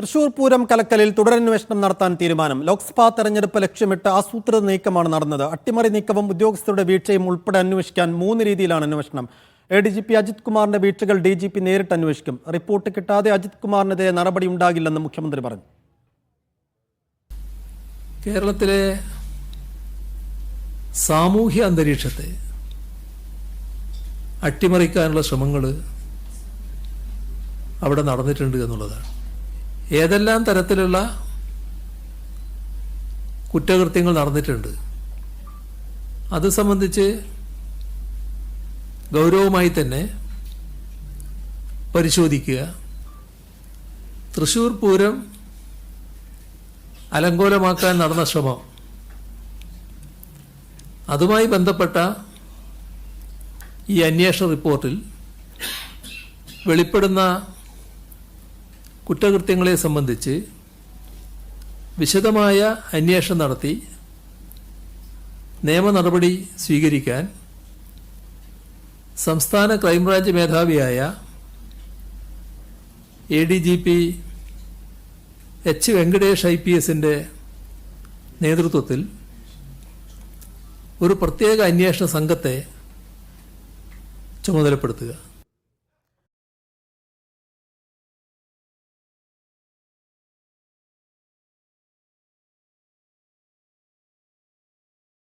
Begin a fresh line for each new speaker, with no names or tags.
തൃശൂർ പൂരം കലക്കലിൽ തുടരന്വേഷണം നടത്താൻ തീരുമാനം. ലോക്സഭാ തെരഞ്ഞെടുപ്പ് ലക്ഷ്യമിട്ട് ആസൂത്രിത നീക്കമാണ് നടന്നത്. അട്ടിമറി നീക്കവും ഉദ്യോഗസ്ഥരുടെ വീഴ്ചയും ഉൾപ്പെടെ അന്വേഷിക്കാൻ 3 രീതിയിലാണ് അന്വേഷണം. ADGP അജിത് കുമാറിന്റെ വീഴ്ചകൾ DGP നേരിട്ട് അന്വേഷിക്കും. റിപ്പോർട്ട് കിട്ടാതെ അജിത് കുമാറിനെതിരെ നടപടി ഉണ്ടാകില്ലെന്ന് മുഖ്യമന്ത്രി പറഞ്ഞു.
കേരളത്തിലെ സാമൂഹ്യ അന്തരീക്ഷത്തെ അട്ടിമറിക്കാനുള്ള ശ്രമങ്ങൾ അവിടെ നടന്നിട്ടുണ്ട് എന്നുള്ളതാണ്. ഏതെല്ലാം തരത്തിലുള്ള കുറ്റകൃത്യങ്ങൾ നടന്നിട്ടുണ്ട് അത് സംബന്ധിച്ച് ഗൗരവമായി തന്നെ പരിശോധിക്കുക. തൃശൂർ പൂരം അലങ്കോലമാക്കാൻ നടന്ന ശ്രമം, അതുമായി ബന്ധപ്പെട്ട ഈ അന്വേഷണ റിപ്പോർട്ടിൽ വെളിപ്പെടുന്ന കുറ്റകൃത്യങ്ങളെ സംബന്ധിച്ച് വിശദമായ അന്വേഷണം നടത്തി നിയമ നടപടി സ്വീകരിക്കാൻ സംസ്ഥാന ക്രൈംബ്രാഞ്ച് മേധാവിയായ ADGP H. വെങ്കടേഷ് IPSന്റെ നേതൃത്വത്തിൽ ഒരു പ്രത്യേക അന്വേഷണ സംഘത്തെ ചുമതലപ്പെടുത്തുക.